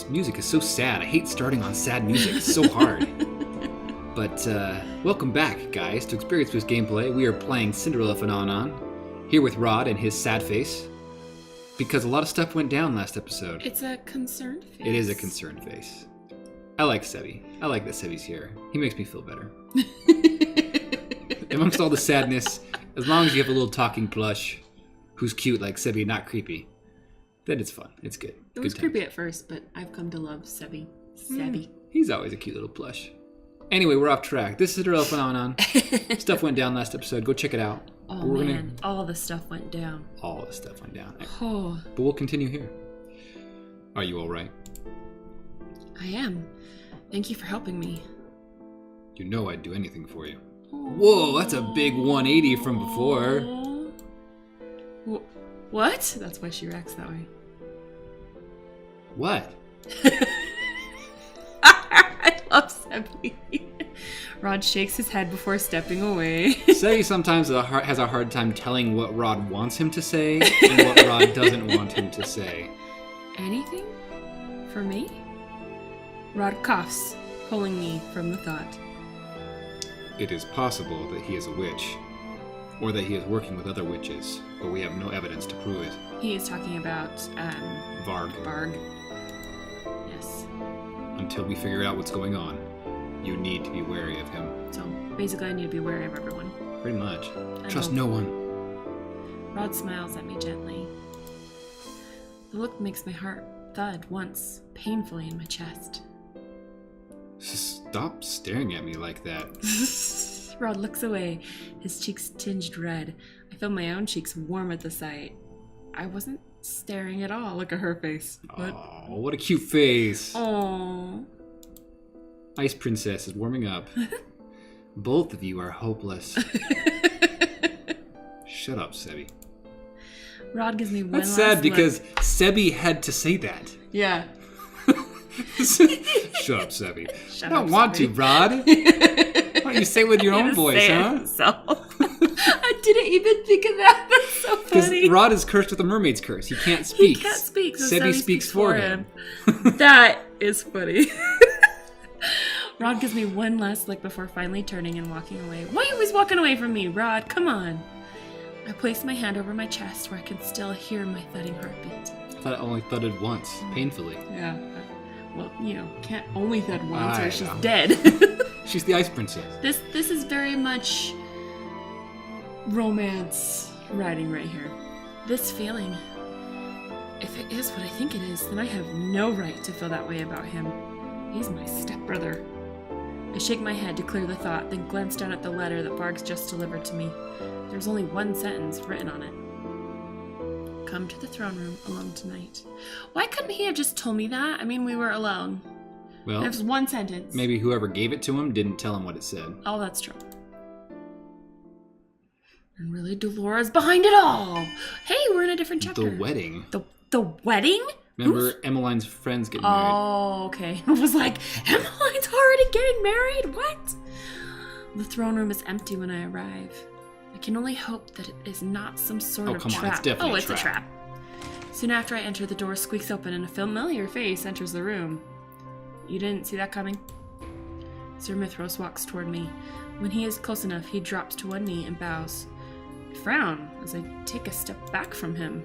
music is so sad. I hate starting on sad music. It's so hard. But welcome back, guys, to Experience Boost Gameplay. We are playing Cinderella Phenomenon, here with Rod and his sad face, because a lot of stuff went down last episode. It's a concerned face. It is a concerned face. I like Sebi. I like that Sebi's here. He makes me feel better. Amongst all the sadness, as long as you have a little talking plush who's cute like Sebi, not creepy, then it's fun. It's good. It was creepy at first, but I've come to love Sebi. He's always a cute little plush. Anyway, we're off track. This is Cinderella Phenomenon. Stuff went down last episode. Go check it out. Oh, man. All the stuff went down. All the stuff went down. Oh. But we'll continue here. Are you all right? I am. Thank you for helping me. You know I'd do anything for you. Oh. Whoa, that's a big 180 from before. What? That's why she reacts that way. What? I love Sebi. Rod shakes his head before stepping away. Sebi sometimes has a hard time telling what Rod wants him to say and what Rod doesn't want him to say. Anything? For me? Rod coughs, pulling me from the thought. It is possible that he is a witch, or that he is working with other witches, but we have no evidence to prove it. He is talking about, Varg. Varg. Yes. Until we figure out what's going on, you need to be wary of him. So, basically I need to be wary of everyone. Pretty much. Trust no one. Rod smiles at me gently. The look makes my heart thud once, painfully in my chest. Stop staring at me like that. Rod looks away, his cheeks tinged red. I feel my own cheeks warm at the sight. I wasn't staring at all. Look at her face. What? Oh, what a cute face. Aww. Ice Princess is warming up. Both of you are hopeless. Shut up, Sebi. Rod gives me one That's last sad because look. Sebi had to say that. Yeah. Shut up, Sebi. I don't want to, Rod. Why don't you say it with your own voice, huh? I didn't even think of that. That's so funny. Because Rod is cursed with a mermaid's curse. He can't speak. He can't speak, so Sebi speaks for him. That is funny. Rod gives me one last look before finally turning and walking away. Why are you always walking away from me, Rod? Come on. I place my hand over my chest where I can still hear my thudding heartbeat. I thought it only thudded once, painfully. Yeah. Well, can't only thud once or she's know. dead. She's the Ice Princess. This is very much romance writing right here. This feeling, if it is what I think it is, then I have no right to feel that way about him. He's my stepbrother. I shake my head to clear the thought, then glance down at the letter that Varg's just delivered to me. There's only one sentence written on it. Come to the throne room alone tonight. Why couldn't he have just told me that? I mean, we were alone. Well, there's one sentence. Maybe whoever gave it to him didn't tell him what it said. Oh, that's true. And really, Dolores behind it all. Hey, we're in a different chapter. The wedding. The wedding? Remember Emmeline's friends getting married? Oh, okay. I was like, Emmeline's already getting married? What? The throne room is empty when I arrive. I can only hope that it is not some sort of come trap. on, it's definitely a trap. Soon after I enter, the door squeaks open and a familiar face enters the room. You didn't see that coming? Sir Mithros walks toward me. When he is close enough, he drops to one knee and bows. I frown as I take a step back from him.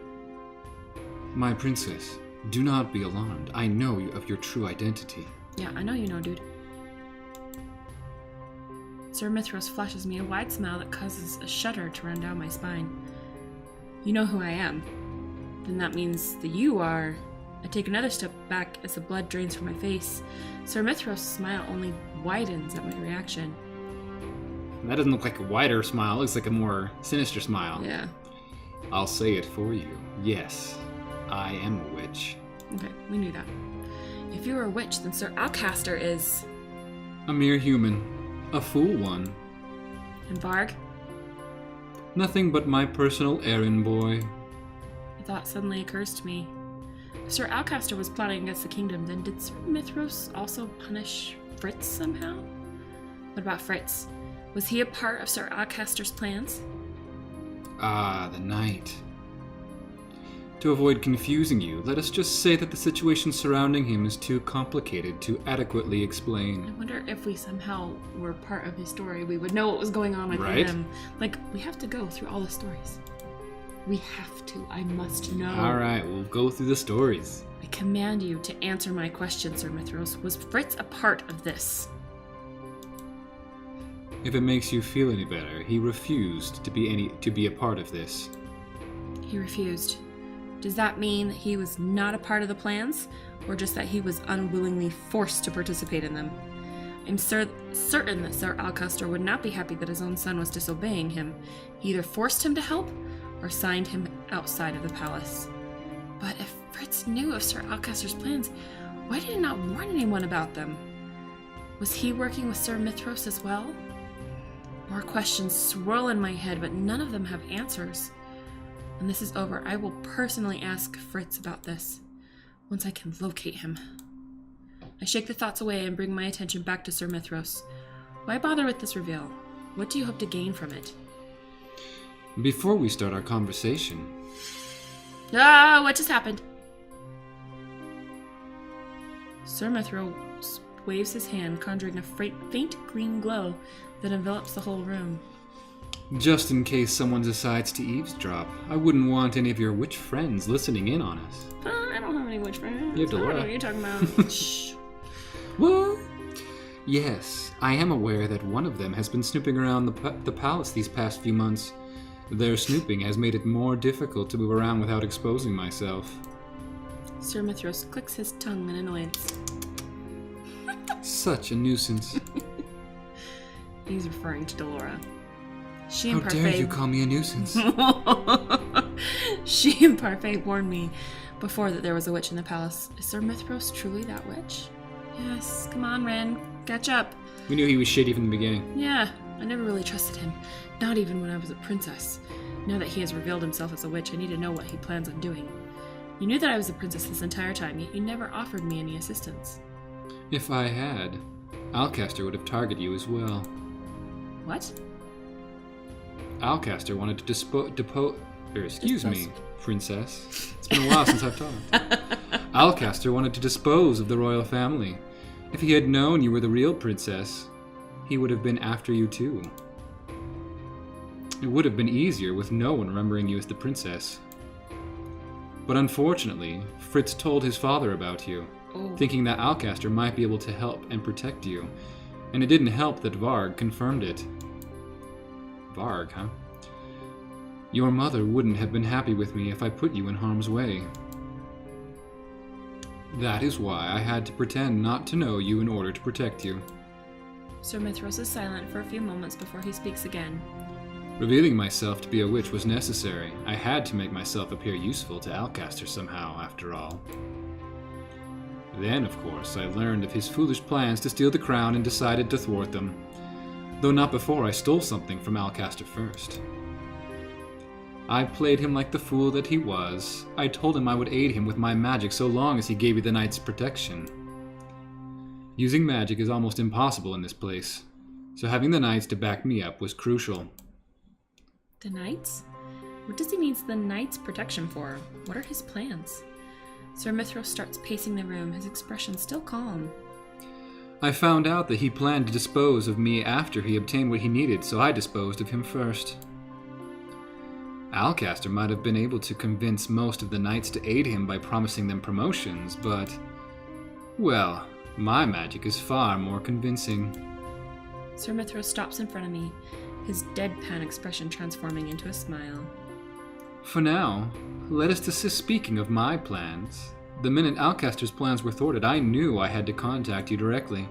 My princess, do not be alarmed. I know of your true identity. Yeah, I know you know, dude. Sir Mithros flashes me a wide smile that causes a shudder to run down my spine. You know who I am. Then that means that you are... I take another step back as the blood drains from my face. Sir Mithros' smile only widens at my reaction. That doesn't look like a wider smile. It looks like a more sinister smile. Yeah. I'll say it for you. Yes, I am a witch. Okay, we knew that. If you're a witch, then Sir Alcaster is... A mere human. A fool one. And Varg? Nothing but my personal errand boy. A thought suddenly occurs to me. If Sir Alcaster was plotting against the kingdom, then did Sir Mithros also punish Fritz somehow? What about Fritz? Was he a part of Sir Alcaster's plans? Ah, the night. To avoid confusing you, let us just say that the situation surrounding him is too complicated to adequately I explain. wonder if we somehow were part of his story, we would know what was going on with Right? him. Like, we have to go through all the stories. We have to. I must know. Alright, we'll go through the stories. I command you to answer my question, Sir Mithros. Was Fritz a part of this? If it makes you feel any better, he refused to be a part of this. He refused. Does that mean he was not a part of the plans, or just that he was unwillingly forced to participate in them? I'm certain that Sir Alcester would not be happy that his own son was disobeying him. He either forced him to help, or signed him outside of the palace. But if Fritz knew of Sir Alcester's plans, why did he not warn anyone about them? Was he working with Sir Mithros as well? More questions swirl in my head, but none of them have answers. When this is over, I will personally ask Fritz about this, once I can locate him. I shake the thoughts away and bring my attention back to Sir Mithros. Why bother with this reveal? What do you hope to gain from it? Before we start our conversation, Ah, what just happened? Sir Mithros waves his hand, conjuring a faint green glow that envelops the whole room. just in case someone decides to eavesdrop, I wouldn't want any of your witch friends listening in on us. I don't have any witch friends. You have I don't know Delora. what you're talking about. Shh. What? Yes, I am aware that one of them has been snooping around the palace these past few months. Their snooping has made it more difficult to move around without exposing myself. Sir Mithros clicks his tongue in annoyance. Such a nuisance. He's referring to Delora. She How and dare you Parfait... call me a nuisance? She and Parfait warned me before that there was a witch in the palace. Is Sir Mithros truly that witch? Yes, come on, Ren. Catch up. We knew he was shady from the beginning. Yeah, I never really trusted him. Not even when I was a princess. Now that he has revealed himself as a witch, I need to know what he plans on doing. You knew that I was a princess this entire time, yet you never offered me any assistance. If I had, Alcaster would have targeted you as well. What? Alcaster wanted to excuse me, Dispose. princess. It's been a while since I've talked. Alcaster wanted to dispose of the royal family. If he had known you were the real princess, he would have been after you too. It would have been easier with no one remembering you as the princess. But unfortunately, Fritz told his father about you, thinking that Alcaster might be able to help and protect you. And it didn't help that Varg confirmed it. Varg, huh? Your mother wouldn't have been happy with me if I put you in harm's way. That is why I had to pretend not to know you in order to protect you. Sir Mithros is silent for a few moments before he speaks again. Revealing myself to be a witch was necessary. I had to make myself appear useful to Alcaster somehow, after all. Then, of course, I learned of his foolish plans to steal the crown and decided to thwart them. Though not before I stole something from Alcaster first. I played him like the fool that he was. I told him I would aid him with my magic so long as he gave me the knight's protection. Using magic is almost impossible in this place, so having the knights to back me up was crucial. The Knights? What does he need the Knights' protection for? What are his plans? Sir Mithros starts pacing the room, his expression still calm. I found out that he planned to dispose of me after he obtained what he needed, so I disposed of him first. Alcaster might have been able to convince most of the knights to aid him by promising them promotions, but... well, my magic is far more convincing. Sir Mithros stops in front of me, his deadpan expression transforming into a smile. For now, let us desist speaking of my plans. The minute Alcaster's plans were thwarted, I knew I had to contact you directly.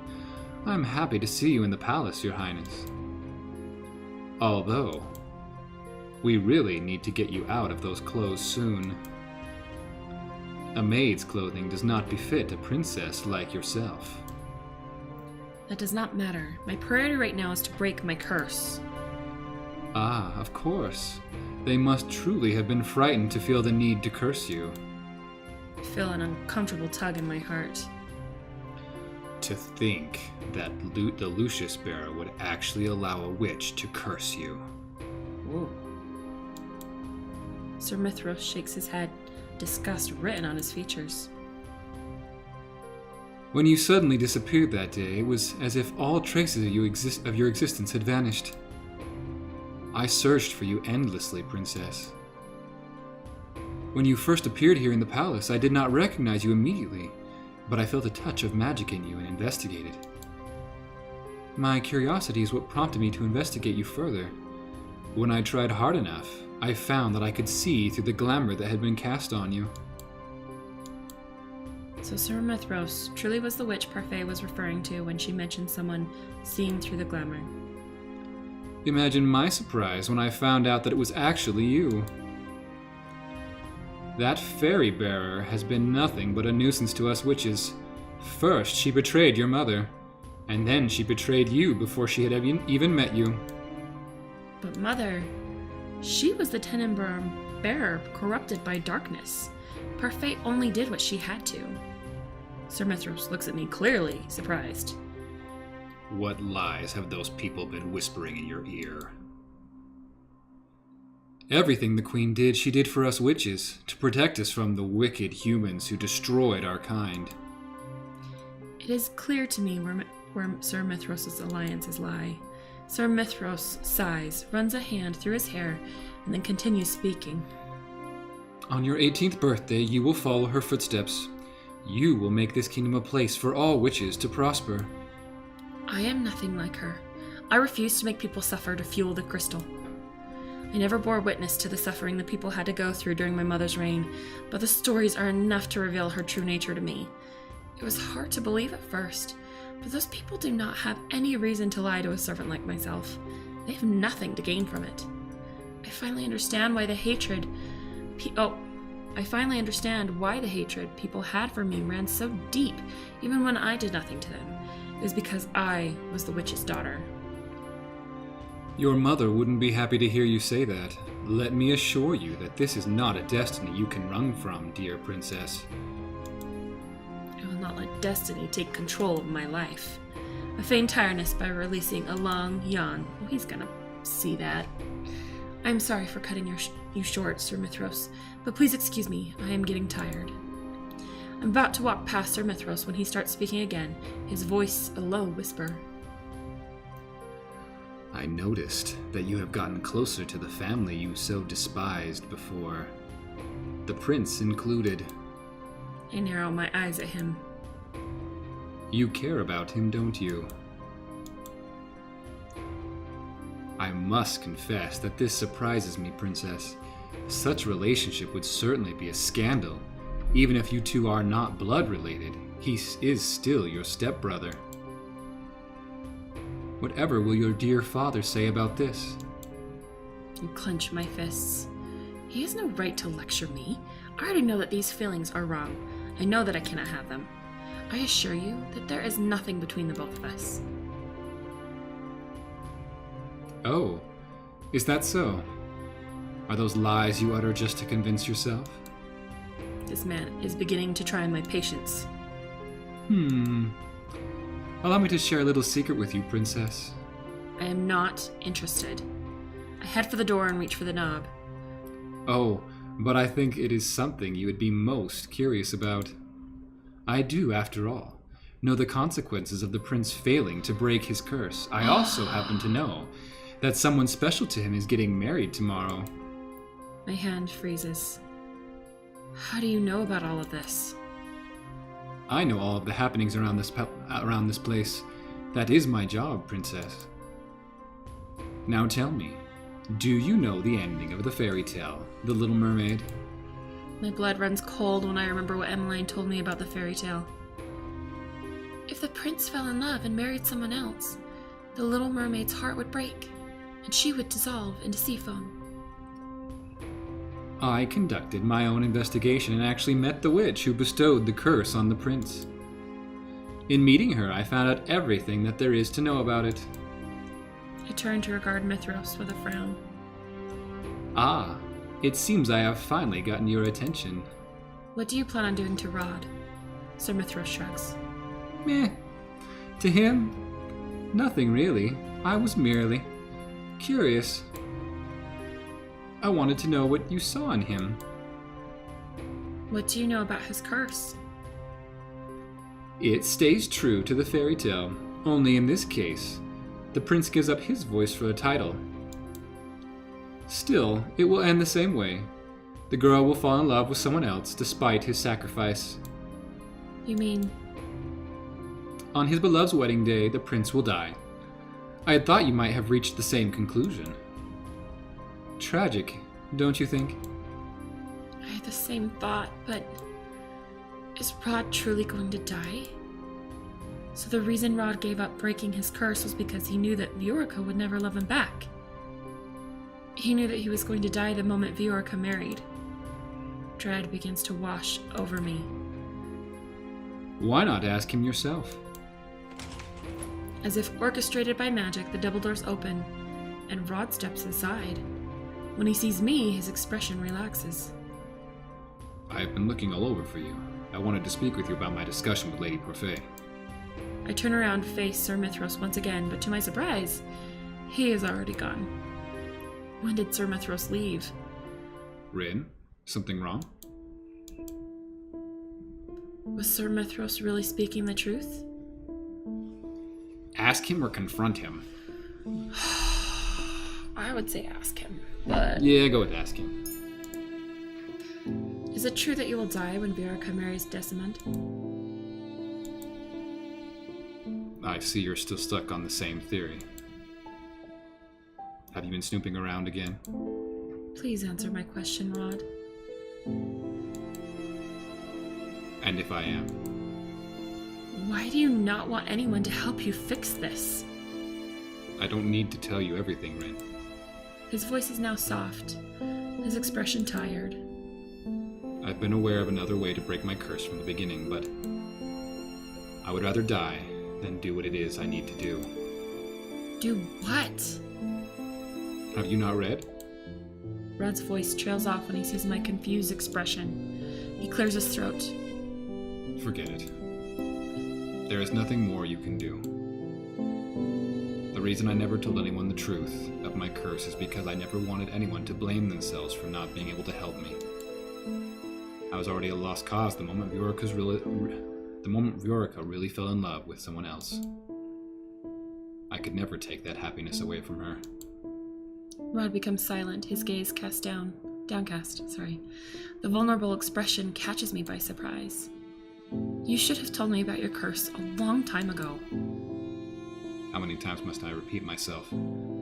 I'm happy to see you in the palace, Your Highness. Although, we really need to get you out of those clothes soon. A maid's clothing does not befit a princess like yourself. That does not matter. My priority right now is to break my curse. Ah, of course. They must truly have been frightened to feel the need to curse you. I feel an uncomfortable tug in my heart. To think that the Lucius Bearer would actually allow a witch to curse you. Ooh. Sir Mithros shakes his head. disgust written on his features. When you suddenly disappeared that day, it was as if all traces of your existence had vanished. I searched for you endlessly, Princess. When you first appeared here in the palace, I did not recognize you immediately, but I felt a touch of magic in you and investigated. My curiosity is what prompted me to investigate you further. When I tried hard enough, I found that I could see through the glamour that had been cast on you. So Sir Mithros truly was the witch Parfait was referring to when she mentioned someone seeing through the glamour. Imagine my surprise when I found out that it was actually you. That fairy bearer has been nothing but a nuisance to us witches. First, she betrayed your mother, and then she betrayed you before she had even met you. But Mother, she was the Tenenbaum bearer corrupted by darkness. Parfait only did what she had to. Sir Mithros looks at me clearly surprised. What lies have those people been whispering in your ear? Everything the Queen did, she did for us witches, to protect us from the wicked humans who destroyed our kind. It is clear to me where Sir Mithros' alliances lie. Sir Mithros sighs, runs a hand through his hair, and then continues speaking. On your 18th birthday, you will follow her footsteps. You will make this kingdom a place for all witches to prosper. I am nothing like her. I refuse to make people suffer to fuel the crystal. I never bore witness to the suffering the people had to go through during my mother's reign, but the stories are enough to reveal her true nature to me. It was hard to believe at first, but those people do not have any reason to lie to a servant like myself. They have nothing to gain from it. I finally understand why the hatred people had for me ran so deep, even when I did nothing to them. It was because I was the witch's daughter. Your mother wouldn't be happy to hear you say that. Let me assure you that this is not a destiny you can run from, dear princess. I will not let destiny take control of my life. I feign tiredness by releasing a long yawn. Oh, he's gonna see that. I'm sorry for cutting you short, Sir Mithros, but please excuse me, I am getting tired. I'm about to walk past Sir Mithros when he starts speaking again, his voice a low whisper. I noticed that you have gotten closer to the family you so despised before. The prince included. I narrow my eyes at him. You care about him, don't you? I must confess that this surprises me, Princess. Such a relationship would certainly be a scandal. Even if you two are not blood-related, he is still your stepbrother. Whatever will your dear father say about this? I clench my fists. He has no right to lecture me. I already know that these feelings are wrong. I know that I cannot have them. I assure you that there is nothing between the both of us. Oh, is that so? Are those lies you utter just to convince yourself? This man is beginning to try my patience. Allow me to share a little secret with you, Princess. I am not interested. I head for the door and reach for the knob. Oh, but I think it is something you would be most curious about. I do, after all, know the consequences of the prince failing to break his curse. I also happen to know that someone special to him is getting married tomorrow. My hand freezes. How do you know about all of this? I know all of the happenings around this place. That is my job, Princess. Now tell me, do you know the ending of the fairy tale, The Little Mermaid? My blood runs cold when I remember what Emmeline told me about the fairy tale. If the prince fell in love and married someone else, the Little Mermaid's heart would break, and she would dissolve into sea foam. I conducted my own investigation and actually met the witch who bestowed the curse on the prince. In meeting her, I found out everything that there is to know about it. I turn to regard Mithros with a frown. Ah, it seems I have finally gotten your attention. What do you plan on doing to Rod? Sir Mithros shrugs. Meh. To him, nothing really. I was merely curious. I wanted to know what you saw in him. What do you know about his curse? It stays true to the fairy tale, only in this case, the prince gives up his voice for the title. Still, it will end the same way. The girl will fall in love with someone else despite his sacrifice. You mean... On his beloved's wedding day, the prince will die. I had thought you might have reached the same conclusion. Tragic, don't you think? I had the same thought, but... Is Rod truly going to die? So the reason Rod gave up breaking his curse was because he knew that Viorica would never love him back. He knew that he was going to die the moment Viorica married. Dread begins to wash over me. Why not ask him yourself? As if orchestrated by magic, the double doors open, and Rod steps inside. When he sees me, his expression relaxes. I have been looking all over for you. I wanted to speak with you about my discussion with Lady Parfait. I turn around to face Sir Mithros once again, but to my surprise, he is already gone. When did Sir Mithros leave? Rin, something wrong? Was Sir Mithros really speaking the truth? Ask him or confront him. I would say ask him, but... Yeah, go with ask him. Is it true that you will die when Viorica marries Decimond? I see you're still stuck on the same theory. Have you been snooping around again? Please answer my question, Rod. And if I am? Why do you not want anyone to help you fix this? I don't need to tell you everything, Rin. His voice is now soft, his expression tired. I've been aware of another way to break my curse from the beginning, but I would rather die than do what it is I need to do. Do what? Have you not read? Rod's voice trails off when he sees my confused expression. He clears his throat. Forget it. There is nothing more you can do. The reason I never told anyone the truth of my curse is because I never wanted anyone to blame themselves for not being able to help me. I was already a lost cause the moment Viorica really fell in love with someone else. I could never take that happiness away from her. Rod becomes silent, his gaze downcast. The vulnerable expression catches me by surprise. You should have told me about your curse a long time ago. How many times must I repeat myself?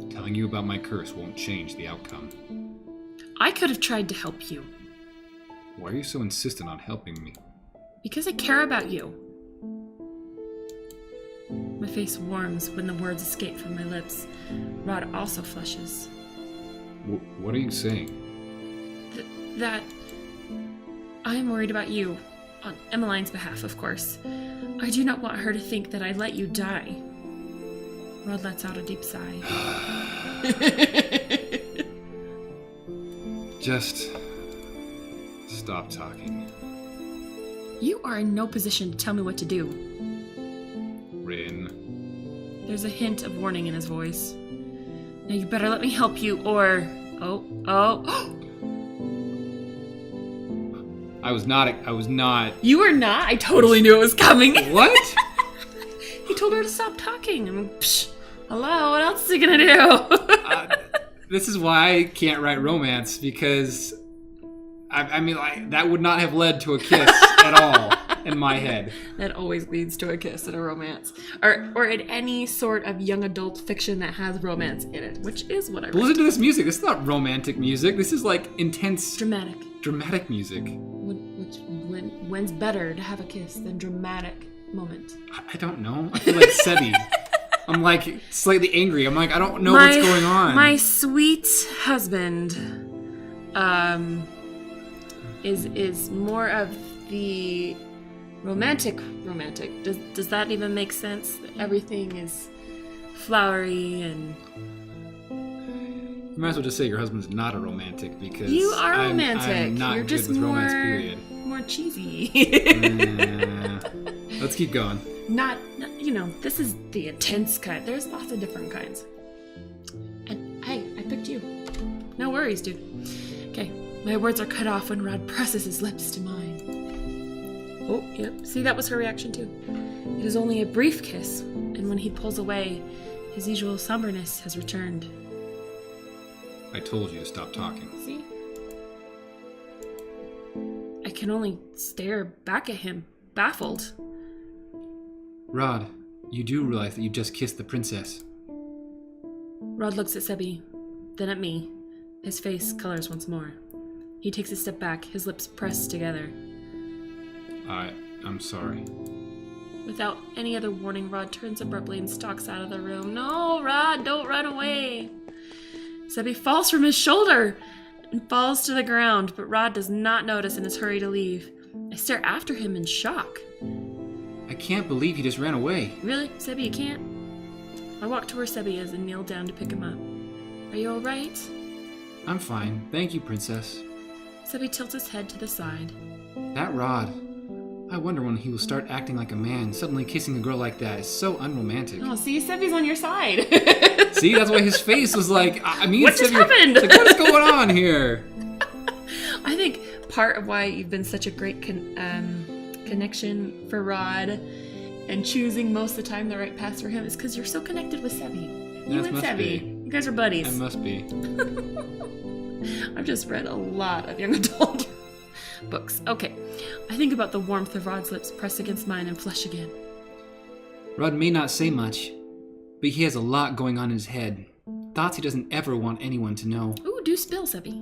Telling you about my curse won't change the outcome. I could have tried to help you. Why are you so insistent on helping me? Because I care about you. My face warms when the words escape from my lips. Rod also flushes. What are you saying? That I am worried about you. On Emmeline's behalf, of course. I do not want her to think that I let you die. Rod lets out a deep sigh. Just stop talking. You are in no position to tell me what to do. Rin. There's a hint of warning in his voice. Now you better let me help you, or... Oh. I was not. You were not? I totally knew it was coming. What? He told her to stop talking. I mean, hello, what else is he gonna do? This is why I can't write romance, because that would not have led to a kiss at all in my head. That always leads to a kiss in a romance. Or in any sort of young adult fiction that has romance in it, which is what I write. Listen to this music. This is not romantic music. This is like intense... Dramatic music. When's better to have a kiss than dramatic moment? I don't know. I feel like Sebi. I'm like slightly angry. I'm like, I don't know what's going on. My sweet husband is more of the romantic. Does that even make sense? Everything is flowery and... You might as well just say your husband's not a romantic, because you are romantic. I'm not You're good just with more romance, period. More cheesy. Let's keep going. Not, this is the intense kind. There's lots of different kinds. And hey, I picked you. No worries, dude. Okay, my words are cut off when Rod presses his lips to mine. Oh, yep. See, that was her reaction too. It is only a brief kiss, and when he pulls away, his usual somberness has returned. I told you to stop talking. See? I can only stare back at him, baffled. Rod, you do realize that you just kissed the princess. Rod looks at Sebi, then at me. His face colors once more. He takes a step back, his lips pressed together. I'm sorry. Without any other warning, Rod turns abruptly and stalks out of the room. No, Rod, don't run away. Sebi falls from his shoulder and falls to the ground, but Rod does not notice in his hurry to leave. I stare after him in shock. I can't believe he just ran away. Really? Sebi, you can't? I walk to where Sebi is and kneel down to pick him up. Are you alright? I'm fine. Thank you, princess. Sebi tilts his head to the side. That Rod. I wonder when he will start acting like a man. Suddenly kissing a girl like that is so unromantic. Oh, see, Sebi's on your side. See, that's why his face was like, I mean, what just happened? Like, what is going on here? I think part of why you've been such a great connection for Rod and choosing most of the time the right path for him is because you're so connected with Sebi. You and Sebi. You guys are buddies. I must be. I've just read a lot of young adult books. Okay. I think about the warmth of Rod's lips pressed against mine and flesh again. Rod may not say much, but he has a lot going on in his head. Thoughts he doesn't ever want anyone to know. Ooh, do spill, Sebi.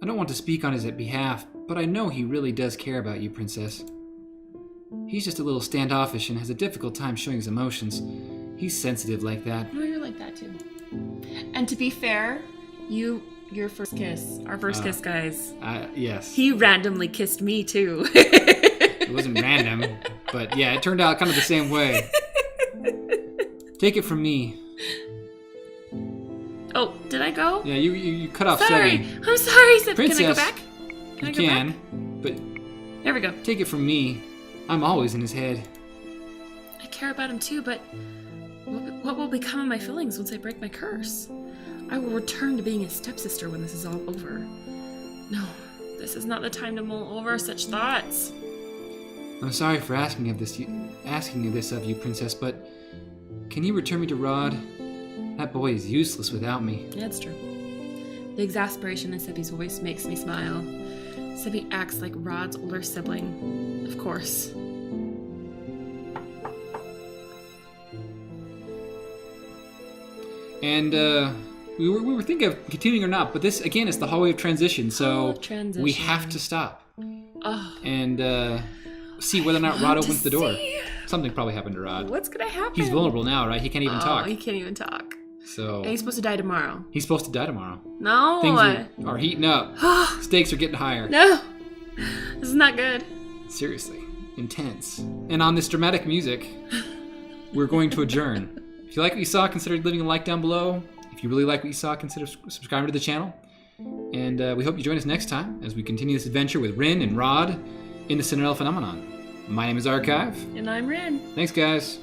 I don't want to speak on his behalf, but I know he really does care about you, princess. He's just a little standoffish and has a difficult time showing his emotions. He's sensitive like that. No, you're like that too. And to be fair, your first kiss, our first kiss, guys. Yes. He randomly kissed me too. It wasn't random, but yeah, it turned out kind of the same way. Take it from me. Oh, did I go? Yeah, you cut off Sorry. Sebi. I'm sorry, Sebi. Princess, can I go back? Can I go back? But There we go. take it from me. I'm always in his head. I care about him too, but what will become of my feelings once I break my curse? I will return to being his stepsister when this is all over. No, this is not the time to mull over such thoughts. I'm sorry for asking you this of you, princess, but can you return me to Rod? That boy is useless without me. That's true. The exasperation in Sebi's voice makes me smile. Sebi acts like Rod's older sibling. Of course. And we were thinking of continuing or not, but this again is the hallway of transition, so we have to stop and see whether or not Rod opens the door. Something probably happened to Rod. What's gonna happen? He's vulnerable now, right? He can't even talk. He can't even talk. So and he's supposed to die tomorrow. He's supposed to die tomorrow. No. Things are heating up. Stakes are getting higher. No. This is not good. Seriously. Intense. And on this dramatic music, we're going to adjourn. If you like what you saw, consider leaving a like down below. If you really like what you saw, consider subscribing to the channel. And we hope you join us next time as we continue this adventure with Rin and Rod in the Cinderella Phenomenon. My name is Archive. And I'm Rin. Thanks, guys.